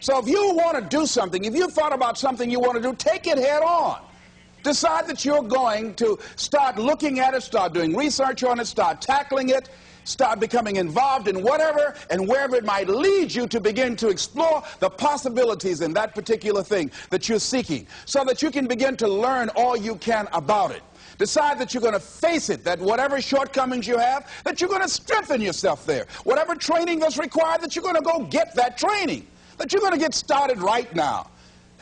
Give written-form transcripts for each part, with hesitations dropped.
So if you want to do something, if you've thought about something you want to do, take it head on. Decide that you're going to start looking at it, start doing research on it, start tackling it, start becoming involved in whatever and wherever it might lead you to begin to explore the possibilities in that particular thing that you're seeking, so that you can begin to learn all you can about it. Decide that you're going to face it, that whatever shortcomings you have, that you're going to strengthen yourself there. Whatever training that's required, that you're going to go get that training, that you're going to get started right now.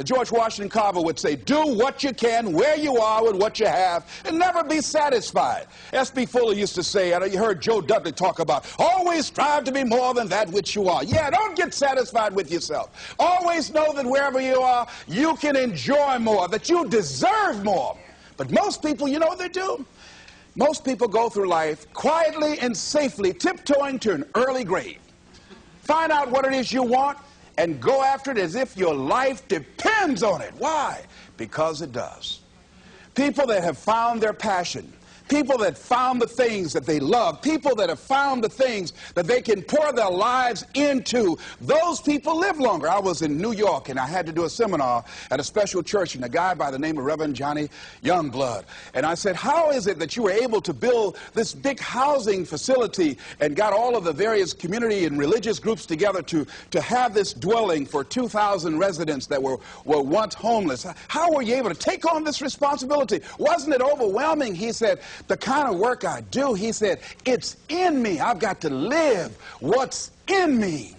George Washington Carver would say, do what you can, where you are with what you have, and never be satisfied. S.B. Fuller used to say, and you heard Joe Dudley talk about, always strive to be more than that which you are. Yeah, don't get satisfied with yourself. Always know that wherever you are, you can enjoy more, that you deserve more. But most people, you know what they do? Most people go through life quietly and safely, tiptoeing to an early grave. Find out what it is you want, and go after it as if your life depends on it. Why? Because it does. People that have found their passion, people that found the things that they love, people that have found the things that they can pour their lives into, those people live longer. I was in New York and I had to do a seminar at a special church, and a guy by the name of Reverend Johnny Youngblood. And I said, how is it that you were able to build this big housing facility and got all of the various community and religious groups together to have this dwelling for 2,000 residents that were once homeless? How were you able to take on this responsibility? Wasn't it overwhelming? He said, the kind of work I do, he said, it's in me. I've got to live what's in me.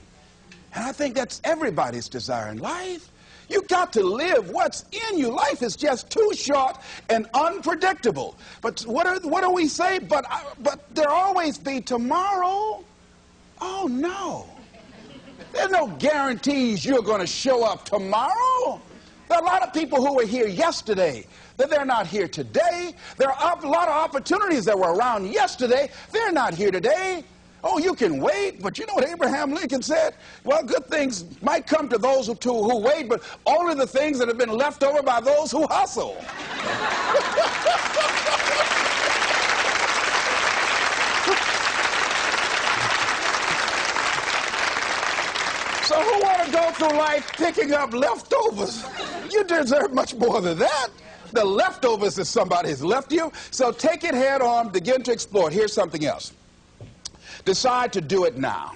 And I think that's everybody's desire in life. You've got to live what's in you. Life is just too short and unpredictable. But what do we say? But there'll always be tomorrow. Oh, no. There's no guarantees you're going to show up tomorrow. There are a lot of people who were here yesterday that they're not here today. There are a lot of opportunities that were around yesterday. They're not here today. Oh, you can wait, but you know what Abraham Lincoln said? Well, good things might come to those who wait, but only the things that have been left over by those who hustle. So who want to go through life picking up leftovers? You deserve much more than that. The leftovers that somebody has left you. So take it head on, begin to explore it. Here's something else. Decide to do it now.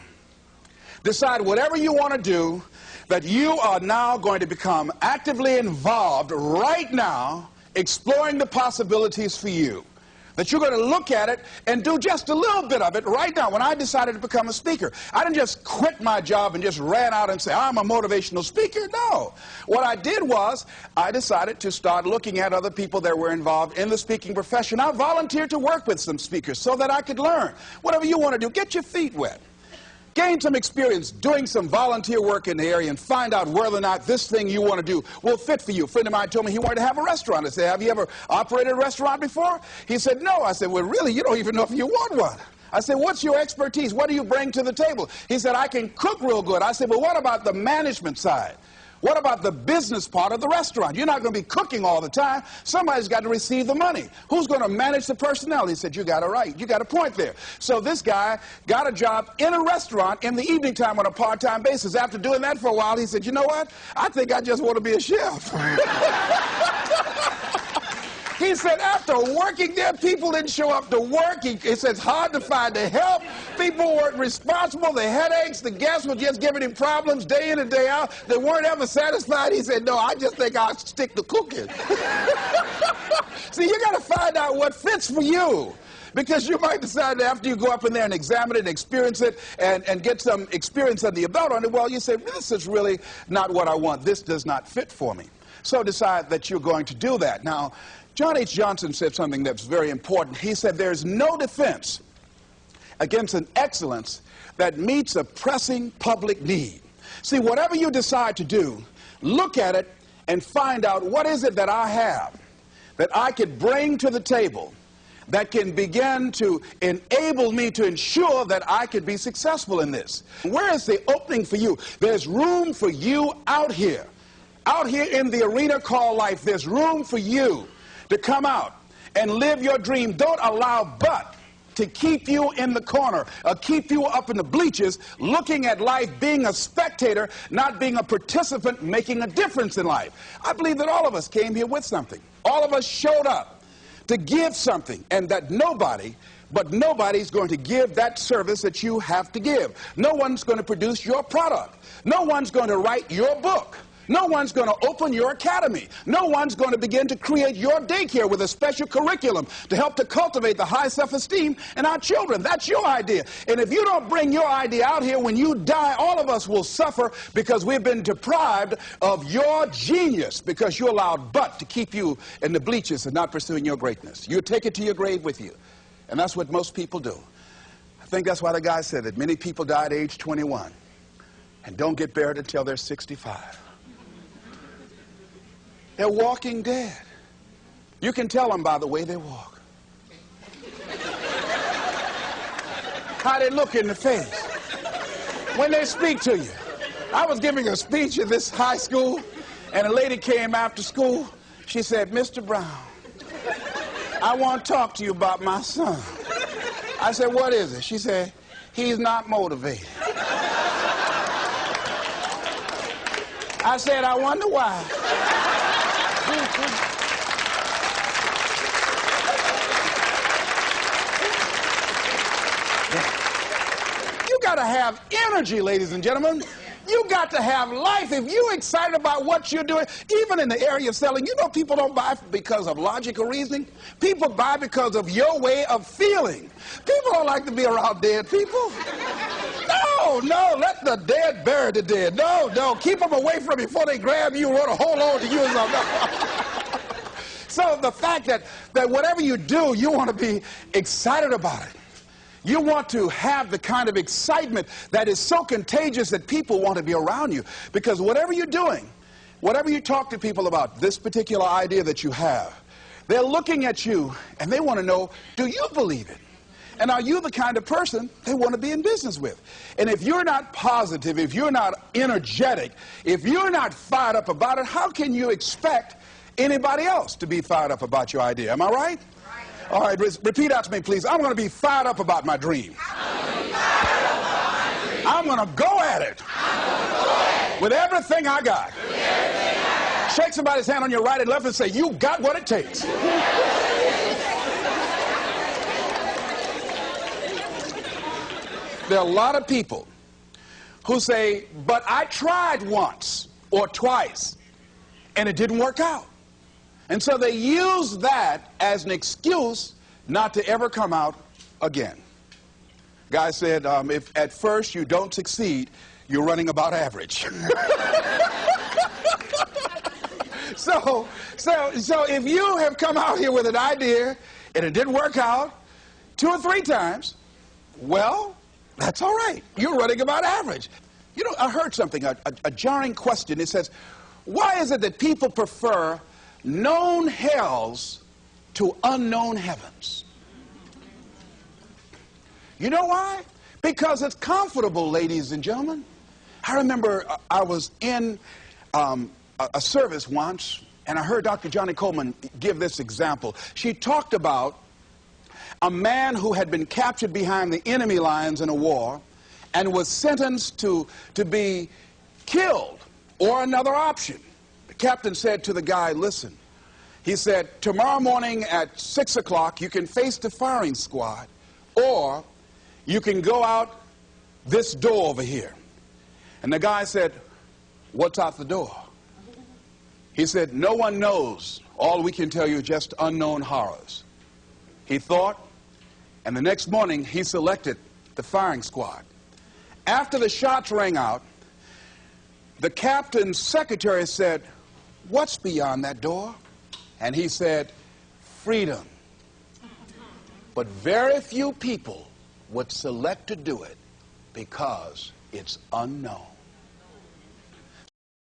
Decide whatever you want to do, that you are now going to become actively involved right now, exploring the possibilities for you. That you're going to look at it and do just a little bit of it right now. When I decided to become a speaker, I didn't just quit my job and just ran out and say, I'm a motivational speaker. No. What I did was I decided to start looking at other people that were involved in the speaking profession. I volunteered to work with some speakers so that I could learn. Whatever you want to do, get your feet wet. Gain some experience doing some volunteer work in the area and find out whether or not this thing you want to do will fit for you. A friend of mine told me he wanted to have a restaurant. I said, have you ever operated a restaurant before? He said, no. I said, well, really, you don't even know if you want one. I said, what's your expertise? What do you bring to the table? He said, I can cook real good. I said, well, what about the management side? What about the business part of the restaurant? You're not going to be cooking all the time. Somebody's got to receive the money. Who's going to manage the personnel? He said, you got it right. You got a point there. So this guy got a job in a restaurant in the evening time on a part-time basis. After doing that for a while, he said, you know what? I think I just want to be a chef. He said after working there, people didn't show up to work. He said it's hard to find the help. People weren't responsible. The headaches, the guests were just giving him problems day in and day out. They weren't ever satisfied. He said, no, I just think I'll stick to cooking. See, you got to find out what fits for you. Because you might decide that after you go up in there and examine it and experience it and get some experience under your belt on it, well, you say, this is really not what I want. This does not fit for me. So decide that you're going to do that. Now, John H. Johnson said something that's very important. He said, there's no defense against an excellence that meets a pressing public need. See, whatever you decide to do, look at it and find out what is it that I have that I could bring to the table that can begin to enable me to ensure that I could be successful in this. Where is the opening for you? There's room for you out here. Out here in the arena called life, there's room for you to come out and live your dream. Don't allow but to keep you in the corner, keep you up in the bleachers, looking at life, being a spectator, not being a participant, making a difference in life. I believe that all of us came here with something. All of us showed up to give something, and that nobody's going to give that service that you have to give. No one's going to produce your product. No one's going to write your book. No one's going to open your academy. No one's going to begin to create your daycare with a special curriculum to help to cultivate the high self-esteem in our children. That's your idea. And if you don't bring your idea out here, when you die, all of us will suffer because we've been deprived of your genius because you allowed but to keep you in the bleachers and not pursuing your greatness. You take it to your grave with you. And that's what most people do. I think that's why the guy said that many people die at age 21 and don't get buried until they're 65. They're walking dead. You can tell them by the way they walk. How they look in the face. When they speak to you. I was giving a speech at this high school, and a lady came after school. She said, "Mr. Brown, I want to talk to you about my son." I said, "What is it?" She said, "He's not motivated." I said, "I wonder why." You got to have energy, ladies and gentlemen. You got to have life. If you're excited about what you're doing, even in the area of selling, you know people don't buy because of logical reasoning. People buy because of your way of feeling. People don't like to be around dead people. No, let the dead bury the dead. No, keep them away from you before they grab you and want to hold on to you or something. So the fact that whatever you do, you want to be excited about it. You want to have the kind of excitement that is so contagious that people want to be around you. Because whatever you're doing, whatever you talk to people about, this particular idea that you have, they're looking at you and they want to know, do you believe it? And are you the kind of person they want to be in business with? And if you're not positive, if you're not energetic, if you're not fired up about it, how can you expect anybody else to be fired up about your idea? Am I right? All right, repeat out to me, please. I'm going to be fired up about my dream. I'm going to go at it with everything I got. Shake somebody's hand on your right and left and say, "You got what it takes." There are a lot of people who say, "But I tried once or twice and it didn't work out." And so they use that as an excuse not to ever come out again. Guy said, if at first you don't succeed, you're running about average. So if you have come out here with an idea and it didn't work out 2 or 3 times, well, that's all right. You're running about average. You know, I heard something, a jarring question. It says, why is it that people prefer known hells to unknown heavens? You know why? Because it's comfortable, ladies and gentlemen. I remember I was in a service once, and I heard Dr. Johnny Coleman give this example. She talked about a man who had been captured behind the enemy lines in a war and was sentenced to be killed or another option. The captain said to the guy, "Listen," he said, "tomorrow morning at 6 o'clock you can face the firing squad, or you can go out this door over here." And the guy said, "What's out the door?" He said, "No one knows. All we can tell you is just unknown horrors." He thought, and the next morning he selected the firing squad. After the shots rang out, the captain's secretary said, "What's beyond that door?" And he said, "Freedom." But very few people would select to do it because it's unknown.